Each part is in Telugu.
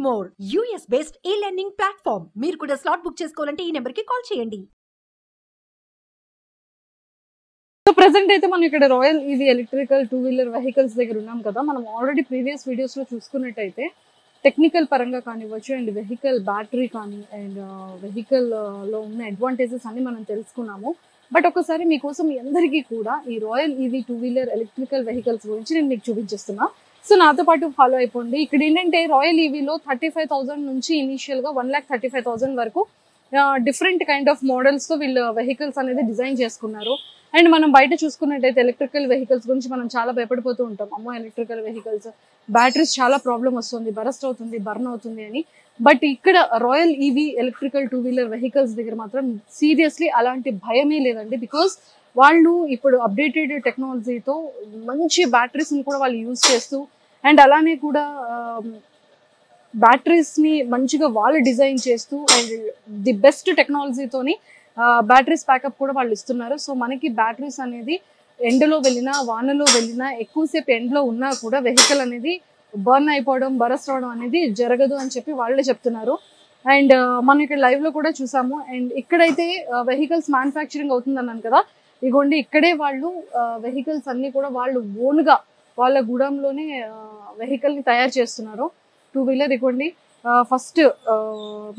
More US based e-learning platform. మీరు కూడా స్లాట్ బుక్ చేసుకోవాలంటే ఈ నెంబర్ కి కాల్ చేయండి. సో ప్రెసెంట్ అయితే మనం ఇక్కడ రాయల్ ఈవీ ఎలక్ట్రికల్ 2-వీలర్ వెహికల్స్ దగ్గర ఉన్నాం కదా. మనం ఆల్రెడీ ప్రీవియస్ వీడియోస్ లో చూసుకున్నట్టయితే టెక్నికల్ పరంగా కానివ్వచ్చు అండ్ వెహికల్ బ్యాటరీ కానీ అండ్ వెహికల్ లో ఉన్న అడ్వాంటేజెస్ అన్ని మనం తెలుసుకున్నాము. బట్ ఒకసారి మీకోసం మీ అందరికీ కూడా ఈ రాయల్ ఈవీ 2-వీలర్ ఎలక్ట్రికల్ వెహికల్స్ గురించి నేను మీకు చూపించేస్తున్నా. సో నాతో పాటు ఫాలో అయిపోండి. ఇక్కడ ఏంటంటే రాయల్ ఈవీలో 35,000 నుంచి ఇనీషియల్గా 1,35,000 వరకు డిఫరెంట్ కైండ్ ఆఫ్ మోడల్స్తో వీళ్ళు వెహికల్స్ అనేది డిజైన్ చేసుకున్నారు. అండ్ మనం బయట చూసుకున్నట్టయితే ఎలక్ట్రికల్ వెహికల్స్ గురించి మనం చాలా భయపడిపోతూ ఉంటాం. అమ్మో ఎలక్ట్రికల్ వెహికల్స్ బ్యాటరీస్ చాలా ప్రాబ్లం వస్తుంది, బరస్ట్ అవుతుంది, బర్న్ అవుతుంది అని. బట్ ఇక్కడ రాయల్ ఈవీ ఎలక్ట్రికల్ 2-వీలర్ వెహికల్స్ దగ్గర మాత్రం సీరియస్లీ అలాంటి భయమే లేదండి. బికాస్ వాళ్ళు ఇప్పుడు అప్డేటెడ్ టెక్నాలజీతో మంచి బ్యాటరీస్ని కూడా వాళ్ళు యూజ్ చేస్తూ అండ్ అలానే కూడా బ్యాటరీస్ని మంచిగా వాళ్ళు డిజైన్ చేస్తూ అండ్ ది బెస్ట్ టెక్నాలజీతోని బ్యాటరీస్ ప్యాకప్ కూడా వాళ్ళు ఇస్తున్నారు. సో మనకి బ్యాటరీస్ అనేది ఎండలో వెళ్ళినా వానలో వెళ్ళినా ఎక్కువసేపు ఎండలో ఉన్నా కూడా వెహికల్ అనేది బర్న్ అయిపోవడం, బరస్ట్ అవడం అనేది జరగదు అని చెప్పి వాళ్ళే చెప్తున్నారు. అండ్ మనం ఇక్కడ లైవ్లో కూడా చూసాము. అండ్ ఇక్కడైతే వెహికల్స్ మ్యానుఫ్యాక్చరింగ్ అవుతుంది అన్నాను కదా, ఇగోండి ఇక్కడే వాళ్ళు వెహికల్స్ అన్నీ కూడా వాళ్ళు ఓన్గా వాళ్ళ గూడంలోనే వెహికల్ని తయారు చేస్తున్నారు. 2-వీలర్ ఇగోండి. ఫస్ట్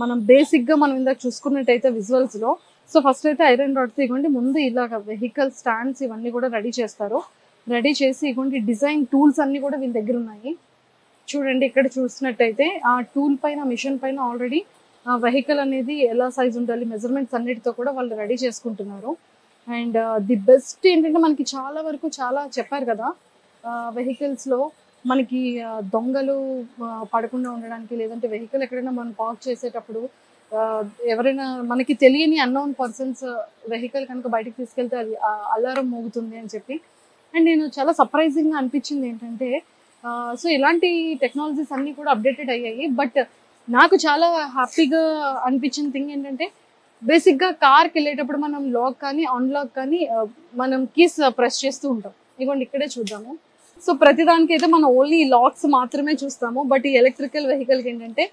మనం బేసిక్గా మనం ఇందాక చూసుకున్నట్టయితే విజువల్స్లో సో ఫస్ట్ అయితే ఐరన్ రాడ్తో ఇగోండి ముందు ఇలాగ వెహికల్ స్టాండ్స్ ఇవన్నీ కూడా రెడీ చేస్తారు. రెడీ చేసి ఇగోండి డిజైన్ టూల్స్ అన్నీ కూడా వీళ్ళ దగ్గర ఉన్నాయి. చూడండి ఇక్కడ చూసినట్టయితే ఆ టూల్ పైన మిషన్ పైన ఆల్రెడీ వెహికల్ అనేది ఎలా సైజ్ ఉండాలి మెజర్మెంట్స్ అన్నిటితో కూడా వాళ్ళు రెడీ చేసుకుంటున్నారు. అండ్ ది బెస్ట్ ఏంటంటే మనకి చాలా వరకు చాలా చెప్పారు కదా వెహికల్స్లో మనకి దొంగలు పడకుండా ఉండడానికి లేదంటే వెహికల్ ఎక్కడైనా మనం పార్క్ చేసేటప్పుడు ఎవరైనా మనకి తెలియని అన్నోన్ పర్సన్స్ వెహికల్ కనుక బయటకు తీసుకెళ్తే అది అలారం మోగుతుంది అని చెప్పి. అండ్ నేను చాలా సర్ప్రైజింగ్గా అనిపించింది ఏంటంటే సో ఇలాంటి టెక్నాలజీస్ అన్నీ కూడా అప్డేటెడ్ అయ్యాయి. బట్ నాకు చాలా హ్యాపీగా అనిపించిన థింగ్ ఏంటంటే బేసిక్గా కార్కి వెళ్ళేటప్పుడు మనం లాక్ కానీ అన్లాక్ కానీ మనం కీస్ ప్రెస్ చేస్తూ ఉంటాం. ఇదిగోండి ఇక్కడే చూద్దాము. సో ప్రతిదానికి అయితే మనం ఓన్లీ లాక్స్ మాత్రమే చూస్తాము. బట్ ఈ ఎలక్ట్రికల్ వెహికల్కి ఏంటంటే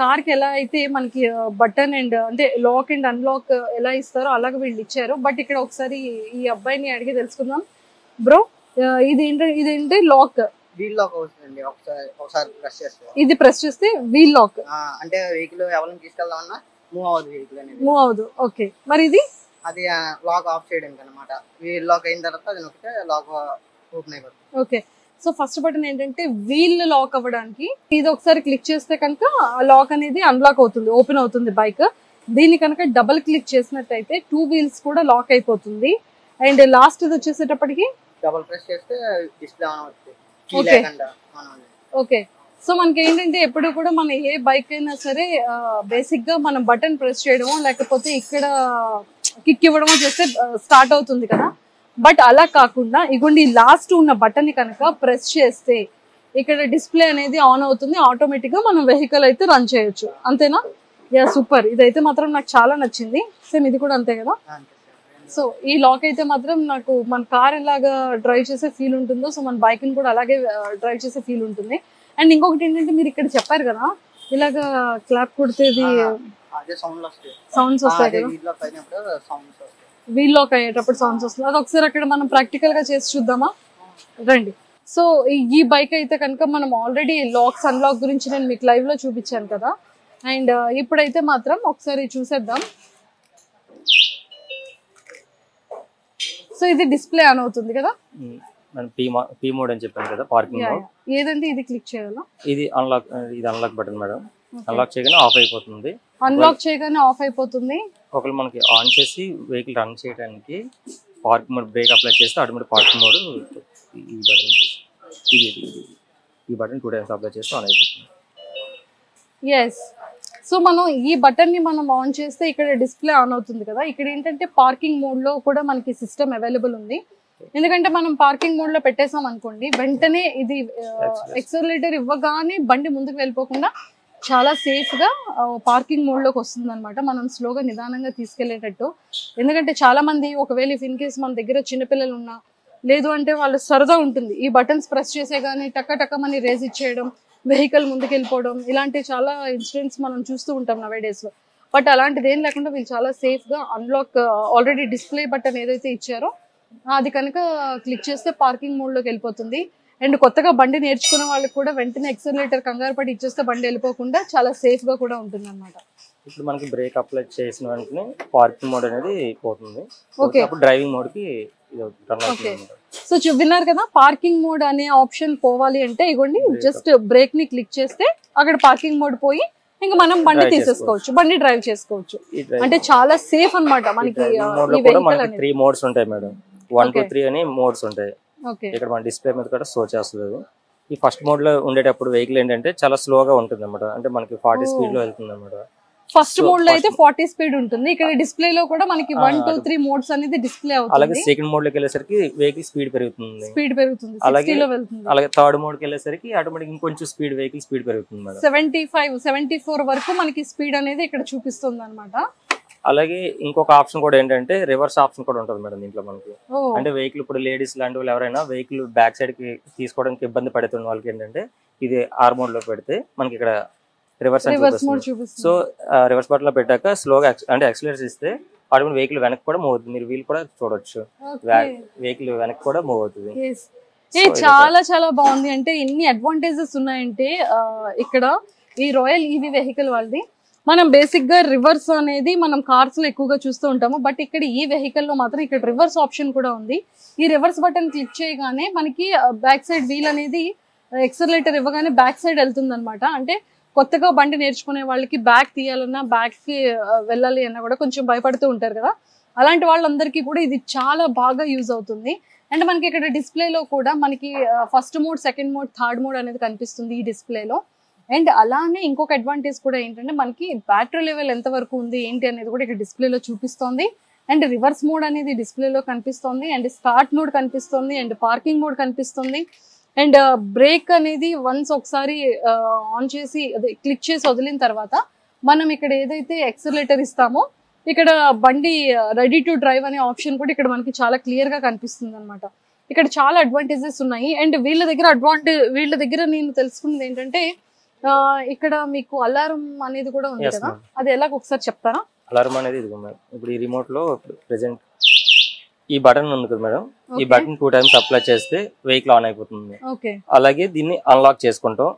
కార్కి ఎలా అయితే మనకి బటన్ అండ్ అంటే లాక్ అండ్ అన్లాక్ ఎలా ఇస్తారో అలాగే వీళ్ళు ఇచ్చారు. బట్ ఇక్కడ ఒకసారి ఈ అబ్బాయిని అడిగి తెలుసుకుందాం. బ్రో ఇదేంటి లాక్ వీల్ లాక్ అవుతుందండి. ఒకసారి ప్రెస్ చేస్తే ఇది ప్రెస్ చేస్తే వీల్ లాక్ అంటే వెహికల్ ఎవరిని తీసుకెళ్దామన్నా మూవ్ అవ్వదు, వెహికల్ అనేది మూవ్ అవ్వదు. ఓకే, మరి ఇది అది లాక్ ఆఫ్ చేయడానికి అనమాట. వీల్ లాక్ అయిన తర్వాత అది నొక్కితే లాక్ ఓపెన్ అయిపోతుంది. ఓకే, సో ఫస్ట్ బటన్ ఏంటంటే వీల్ లాక్ అవ్వడానికి ఇది ఒకసారి క్లిక్ చేస్తే కనుక లాక్ అనేది అన్లాక్ అవుతుంది, ఓపెన్ అవుతుంది బైక్. దీన్ని కనుక డబుల్ క్లిక్ చేసినట్టయితే 2 వీల్స్ కూడా లాక్ అయిపోతుంది. అండ్ లాస్ట్ ఇది వచ్చేసేటప్పటికి డబుల్ ప్రెస్ చేస్తే డిస్ప్లే ఆన్ అవుతుంది. ఓకే, సో మనకి ఏంటంటే ఎప్పుడు కూడా మన ఏ బైక్ అయినా సరే బేసిక్ గా మనం బటన్ ప్రెస్ చేయడమో లేకపోతే ఇక్కడ కిక్ ఇవ్వడమో చేస్తే స్టార్ట్ అవుతుంది కదా. బట్ అలా కాకుండా ఇగోండి లాస్ట్ ఉన్న బటన్ ని కనుక ప్రెస్ చేస్తే ఇక్కడ డిస్ప్లే అనేది ఆన్ అవుతుంది, ఆటోమేటిక్ గా మనం వెహికల్ అయితే రన్ చేయొచ్చు. అంతేనా? Yeah, super. ఇదైతే మాత్రం నాకు చాలా నచ్చింది. సేమ్ ఇది కూడా అంతే కదా. సో ఈ లాక్ అయితే మాత్రం నాకు మన కార్ ఎలాగా డ్రైవ్ చేసే ఫీల్ ఉంటుందో సో మన బైక్ ని కూడా అలాగే డ్రైవ్ చేసే ఫీల్ ఉంటుంది. అండ్ ఇంకొకటి ఏంటంటే మీరు ఇక్కడ చెప్పారు కదా ఇలాగా క్లాప్ కొడితే సౌండ్స్ వస్తాయి కదా, వీల్ లాక్ అయ్యేటప్పుడు సౌండ్స్ వస్తుంది. అది ఒకసారి అక్కడ మనం ప్రాక్టికల్ గా చేసి చూద్దామా, రండి. సో ఈ బైక్ అయితే కనుక మనం ఆల్రెడీ లాక్స్ అన్లాక్ గురించి నేను మీకు లైవ్ లో చూపించాను కదా. అండ్ ఇప్పుడైతే మాత్రం ఒకసారి చూసేద్దాం. సో ఇది డిస్ప్లే ఆన్ అవుతుంది కదా, పీ మోడ్ అని చెప్పాను కదా పార్కింగ్ మోడ్. ఏదంటే ఇది క్లిక్ చేయాలా? ఇది అన్లాక్ బటన్ మేడం. అన్లాక్ చేయగానే ఆఫ్ అయిపోతుంది. అన్లాక్ చేయగానే ఆఫ్ అయిపోతుంది. ఒకవేళ మనకి ఆన్ చేసి వెహికల్ రన్ చేయడానికి పార్కింగ్ మోడ్ బ్రేక్ అప్లై చేస్తే ఆటోమేటిక్ పార్కింగ్ మోడ్ ఈ బటన్ 2 టైమ్స్ అప్లై చేస్తే ఆన్ అయిపోతుంది. ఎస్, సో మనం ఈ బటన్ ని మనం ఆన్ చేస్తే ఇక్కడ డిస్ప్లే ఆన్ అవుతుంది కదా. ఇక్కడ ఏంటంటే పార్కింగ్ మోడ్ లో కూడా మనకి సిస్టమ్ అవైలబుల్ ఉంది. ఎందుకంటే మనం పార్కింగ్ మోడ్ లో పెట్టేసాం అనుకోండి వెంటనే ఇది ఎక్సలరేటర్ ఇవ్వగానే బండి ముందుకు వెళ్ళిపోకుండా చాలా సేఫ్ గా పార్కింగ్ మోడ్ లోకి వస్తుంది అనమాట. మనం స్లోగా నిదానంగా తీసుకెళ్లేటట్టు. ఎందుకంటే చాలా మంది ఒకవేళ ఇఫ్ ఇన్ కేస్ మన దగ్గర చిన్నపిల్లలు ఉన్నా లేదు అంటే వాళ్ళు సరదా ఉంటుంది ఈ బటన్స్ ప్రెస్ చేసే కానీ టక్క టక్క మని రేజ్ ఇచ్చేయడం, వెహికల్ ముందుకెళ్ళిపోవడం ఇలాంటి చాలా ఇన్సిడెంట్స్ మనం చూస్తూ ఉంటాం నవేడేస్ లో. బట్ అలాంటిది ఏం లేకుండా వీళ్ళు చాలా సేఫ్ గా అన్లాక్ ఆల్రెడీ డిస్ప్లే బటన్ ఏదైతే ఇచ్చారో అది కనుక క్లిక్ చేస్తే పార్కింగ్ మోడ్ లోకి వెళ్ళిపోతుంది. అండ్ కొత్తగా బండి నేర్చుకునే వాళ్ళకి కూడా వెంటనే ఎక్సలరేటర్ కంగారు పడి ఇచ్చేస్తే బండి వెళ్ళిపోకుండా చాలా సేఫ్ గా కూడా ఉంటుంది అనమాట. ఇప్పుడు మనకి బ్రేక్ అప్లై చేసిన వెంటనే పార్కింగ్ మోడ్ అనేది పోతుంది. ఓకే, అప్పుడు డ్రైవింగ్ మోడ్ కి టర్న్ అవుతుంది. సో విన్నారు కదా, పార్కింగ్ మోడ్ అనే ఆప్షన్ పోవాలి అంటే ఇగోండి జస్ట్ బ్రేక్ ని క్లిక్ చేస్తే అక్కడ పార్కింగ్ మోడ్ పోయి ఇంకా మనం బండి తీసేసుకోవచ్చు, బండి డ్రైవ్ చేసుకోవచ్చు. అంటే చాలా సేఫ్ అన్నమాట మనకి ఈ వెహికల్ అనేది. 3 మోడ్స్ ఉంటాయి మేడం, 1 to 3 అని మోడ్స్ ఉంటాయి. ఇక్కడ మన డిస్ప్లే మీద కూడా షో చేస్తుంది. ఈ ఫస్ట్ మోడ్ లో ఉండేటప్పుడు వెహికల్ ఏంటంటే చాలా స్లోగా ఉంటుంది అన్నమాట, అంటే మనకి 40 స్పీడ్ లో వెళ్తుంది అన్నమాట. ఫస్ట్ మోడ్ లో అయితే 40 స్పీడ్ ఉంటుంది. ఇక్కడ డిస్ప్లే లో కూడా మనకి 1, 2, 3 మోడ్స్ అనేది డిస్ప్లే అవుతుంది. అలాగే సెకండ్ మోడ్ లోకి వెళ్ళేసరికి వెహికల్ స్పీడ్ పెరుగుతుంది, 60 లో వెళ్తుంది. అలాగే థర్డ్ మోడ్ కి వెళ్ళేసరికి ఆటోమేటిక్ ఇంకొంచెం వెహికల్ స్పీడ్ పెరుగుతుంది మేడం. 75, 74 వరకు మనకి స్పీడ్ అనేది ఇక్కడ చూపిస్తుంది అనమాట. అలాగే ఇంకొక ఆప్షన్ కూడా ఏంటంటే రివర్స్ ఆప్షన్ కూడా ఉంటుంది మేడం దీంట్లో మనకి. అంటే వెహికల్ ఇప్పుడు లేడీస్ లాంటి వాళ్ళు ఎవరైనా వెహికల్ బ్యాక్ సైడ్ కి తీసుకోవడానికి ఇబ్బంది పడుతున్న వాళ్ళకి ఏంటంటే ఇది ఆర్ మోడ్ లో పెడితే మనకి ఇక్కడ రివర్స్ మోడ్ చూపిస్తుంది. సో రివర్స్ బటన్ లో పెట్టాక స్లోగా అంటే యాక్సిలరేట్ ఇస్తే ఆటోమేటిక్ వెహికల్ వెనక్కి కూడా మూవ్ అవుతుంది. మీరు వీల్ కూడా చూడొచ్చు, వెహికల్ వెనక్కి కూడా మూవ్ అవుతుంది. చాలా చాలా బాగుంది. అంటే ఎన్ని అడ్వాంటేజెస్ ఉన్నాయంటే ఇక్కడ ఈ రాయల్ ఈవీ వెహికల్ వాళ్ళది. మనం బేసిక్ గా రివర్స్ అనేది మనం కార్స్ లో ఎక్కువగా చూస్తూ ఉంటాము, బట్ ఇక్కడ ఈ వెహికల్ లో మాత్రం ఇక్కడ రివర్స్ ఆప్షన్ కూడా ఉంది. ఈ రివర్స్ బటన్ క్లిక్ చేయగానే మనకి బ్యాక్ సైడ్ వీల్ అనేది ఎక్సలరేటర్ ఇవ్వగానే బ్యాక్ సైడ్ వెళ్తుంది అనమాట. అంటే కొత్తగా బండి నేర్చుకునే వాళ్ళకి బ్యాక్ తీయాలన్నా బ్యాక్ కి వెళ్ళాలి అన్నా కూడా కొంచెం భయపడుతూ ఉంటారు కదా, అలాంటి వాళ్ళందరికీ కూడా ఇది చాలా బాగా యూజ్ అవుతుంది. అండ్ మనకి ఇక్కడ డిస్ప్లేలో కూడా మనకి first mode, second mode, third mode అనేది కనిపిస్తుంది ఈ డిస్ప్లేలో. అండ్ అలానే ఇంకొక అడ్వాంటేజ్ కూడా ఏంటంటే మనకి బ్యాటరీ లెవెల్ ఎంత వరకు ఉంది ఏంటి అనేది కూడా ఇక్కడ డిస్ప్లేలో చూపిస్తోంది. అండ్ రివర్స్ మోడ్ అనేది డిస్ప్లేలో కనిపిస్తోంది, అండ్ స్టార్ట్ మోడ్ కనిపిస్తుంది, అండ్ పార్కింగ్ మోడ్ కనిపిస్తుంది. అండ్ బ్రేక్ అనేది వన్స్ ఒకసారి ఆన్ చేసి అదే క్లిక్ చేసి వదిలిన తర్వాత మనం ఇక్కడ ఏదైతే ఎక్సలరేటర్ ఇస్తామో ఇక్కడ బండి రెడీ టు డ్రైవ్ అనే ఆప్షన్ కూడా ఇక్కడ మనకి చాలా క్లియర్ గా కనిపిస్తుంది అనమాట. ఇక్కడ చాలా అడ్వాంటేజెస్ ఉన్నాయి. అండ్ వీళ్ళ దగ్గర నేను తెలుసుకున్నది ఏంటంటే ఇక్కడ మీకు అలారం అనేది కూడా ఉంది కదా, అది ఎలా ఒకసారి చెప్తారా? అలారం అనేది ఇప్పుడు ఈ రిమోట్ లో ప్రెసెంట్ ఈ బటన్ ఉంది కదా మేడం, ఈ బటన్ 2 times అప్లై చేస్తే వెహికల్ ఆన్ అయిపోతుంది. అలాగే దీన్ని అన్లాక్ చేసుకుంటాం,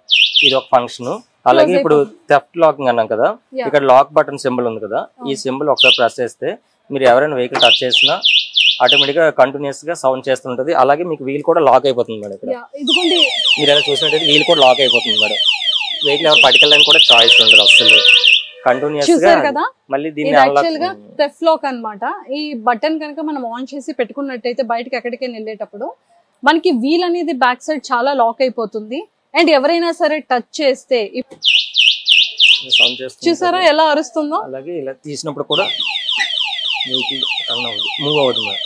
ఇది ఒక ఫంక్షన్. అలాగే ఇప్పుడు థెఫ్ట్ లాకింగ్ అన్నాం కదా, ఇక్కడ లాక్ బటన్ సింబల్ ఉంది కదా, ఈ సింబల్ ఒకసారి ప్రెస్ చేస్తే మీరు ఎవరైనా వెహికల్ టచ్ చేసినా ఆటోమేటిక్ గా కంటిన్యూస్ గా సౌండ్ చేస్తుంటది. అలాగే మీకు వీల్ కూడా లాక్ అయిపోతుంది మేడం. ఇక్కడ మీరు ఎలా చూసినట్టయితే వీల్ కూడా లాక్ అయిపోతుంది మేడం. వెహికల్ ఎవరు పట్టుకెళ్ళడానికి కూడా చాయిస్ ఉండదు అసలు, కంటిన్యూస్ గా. మళ్ళీ దీన్ని యాక్చువల్ గా థెఫ్ట్ లాక్ అన్నమాట. ఈ బటన్ కనుక మనం ఆన్ చేసి పెట్టుకున్నట్టయితే బయటకి ఎక్కడికైనా వెళ్ళేటప్పుడు మనకి వీల్ అనేది బ్యాక్ సైడ్ చాలా లాక్ అయిపోతుంది. అండ్ ఎవరైనా సరే టచ్ చేస్తే చూసారా ఎలా అరుస్తుందో, అలాగే ఇలా తీసినప్పుడు కూడా వెహికల్ మూవ్ అవుతుంది.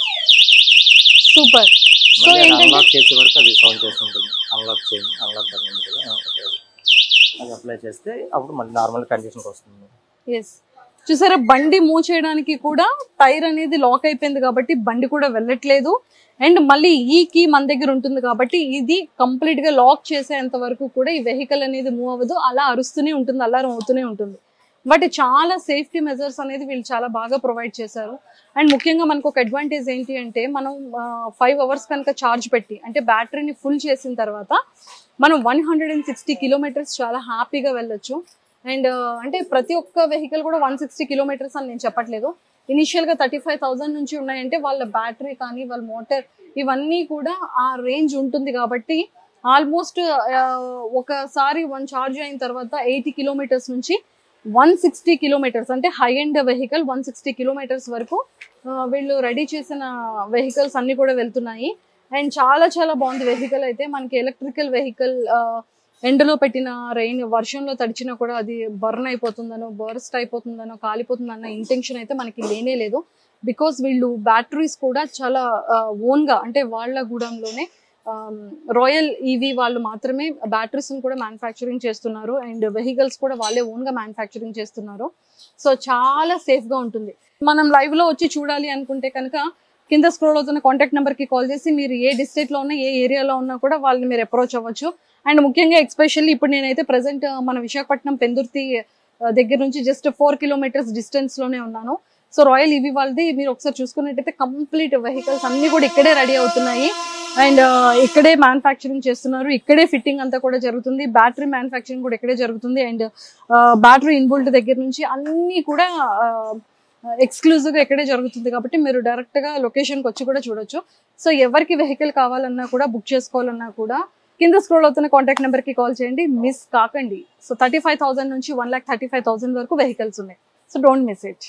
సూపర్. సో అన్లాక్ చేసే వరకు అది సౌండ్ చేస్తుంటుంది. అన్లాక్ చేయండి, అన్లాక్ బటన్ ఉంది కదా, అది అప్లై చేస్తే అప్పుడు మళ్ళీ నార్మల్ కండిషన్కి వస్తుంది. ఎస్, చూసారా బండి మూవ్ చేయడానికి కూడా టైర్ అనేది లాక్ అయిపోయింది కాబట్టి బండి కూడా వెళ్ళట్లేదు. అండ్ మళ్ళీ ఈ కీ మన దగ్గర ఉంటుంది కాబట్టి ఇది కంప్లీట్ గా లాక్ చేసేంత వరకు కూడా ఈ వెహికల్ అనేది మూవ్ అవ్వదు, అలా అరుస్తూనే ఉంటుంది, అలారం అవుతూనే ఉంటుంది. బట్ చాలా సేఫ్టీ మెజర్స్ అనేది వీళ్ళు చాలా బాగా ప్రొవైడ్ చేశారు. అండ్ ముఖ్యంగా మనకు ఒక అడ్వాంటేజ్ ఏంటి అంటే మనం 5 hours కనుక ఛార్జ్ పెట్టి అంటే బ్యాటరీని ఫుల్ చేసిన తర్వాత మనం 160 kilometers చాలా హ్యాపీగా వెళ్ళొచ్చు. అండ్ అంటే ప్రతి ఒక్క వెహికల్ కూడా 160 kilometers అని నేను చెప్పట్లేదు. ఇనిషియల్ గా 35,000 నుంచి ఉన్నాయంటే వాళ్ళ బ్యాటరీ కానీ వాళ్ళ మోటార్ ఇవన్నీ కూడా ఆ రేంజ్ ఉంటుంది కాబట్టి ఆల్మోస్ట్ ఒకసారి 1 ఛార్జ్ అయిన తర్వాత 80 kilometers నుంచి 160 kilometers అంటే హై ఎండ్ వెహికల్ 160 kilometers వరకు వీళ్ళు రెడీ చేసిన వెహికల్స్ అన్ని కూడా వెళ్తున్నాయి. అండ్ చాలా చాలా బాగుంది వెహికల్ అయితే. మనకి ఎలక్ట్రికల్ వెహికల్ ఎండలో పెట్టిన వర్షంలో తడిచినా కూడా అది బర్న్ అయిపోతుందనో బర్స్ట్ అయిపోతుందనో కాలిపోతుందన్న ఇంటెన్షన్ అయితే మనకి లేనే లేదు. బికాస్ వీళ్ళు బ్యాటరీస్ కూడా చాలా ఓన్గా అంటే వాళ్ళ గూడెంలోనే రాయల్ ఈవీ వాళ్ళు మాత్రమే బ్యాటరీస్ కూడా మ్యానుఫ్యాక్చరింగ్ చేస్తున్నారు. అండ్ వెహికల్స్ కూడా వాళ్ళే ఓన్గా మ్యానుఫ్యాక్చరింగ్ చేస్తున్నారు. సో చాలా సేఫ్గా ఉంటుంది. మనం లైవ్లో వచ్చి చూడాలి అనుకుంటే కనుక కింద స్క్రోల్ అవుతున్న కాంటాక్ట్ నెంబర్కి కాల్ చేసి మీరు ఏ డిస్ట్రిక్ట్లో ఉన్నా ఏ ఏరియాలో ఉన్నా కూడా వాళ్ళని మీరు అప్రోచ్ అవ్వచ్చు. అండ్ ముఖ్యంగా ఎక్స్పెషల్లీ ఇప్పుడు నేనైతే ప్రెసెంట్ మన విశాఖపట్నం పెందుర్తి దగ్గర నుంచి జస్ట్ 4 కిలోమీటర్స్ డిస్టెన్స్ లోనే ఉన్నాను. సో రాయల్ ఈవీ వాళ్ళది మీరు ఒకసారి చూసుకున్నట్టయితే కంప్లీట్ వెహికల్స్ అన్ని కూడా ఇక్కడే రెడీ అవుతున్నాయి అండ్ ఇక్కడే మ్యానుఫ్యాక్చరింగ్ చేస్తున్నారు, ఇక్కడే ఫిట్టింగ్ అంతా కూడా జరుగుతుంది, బ్యాటరీ మ్యానుఫ్యాక్చరింగ్ కూడా ఇక్కడే జరుగుతుంది అండ్ బ్యాటరీ ఇన్బుల్ట్ దగ్గర నుంచి అన్ని కూడా ఎక్స్క్లూజివ్ గా ఇక్కడే జరుగుతుంది. కాబట్టి మీరు డైరెక్ట్ గా లొకేషన్కి వచ్చి కూడా చూడొచ్చు. సో ఎవరికి వెహికల్ కావాలన్నా కూడా బుక్ చేసుకోవాలన్నా కూడా కింద స్క్రోల్ అవుతున్న కాంటాక్ట్ నెంబర్ కి కాల్ చేయండి, మిస్ కాకండి. సో 35,000 నుంచి 1,35,000 వరకు వెహికల్స్ ఉన్నాయి. So don't miss it.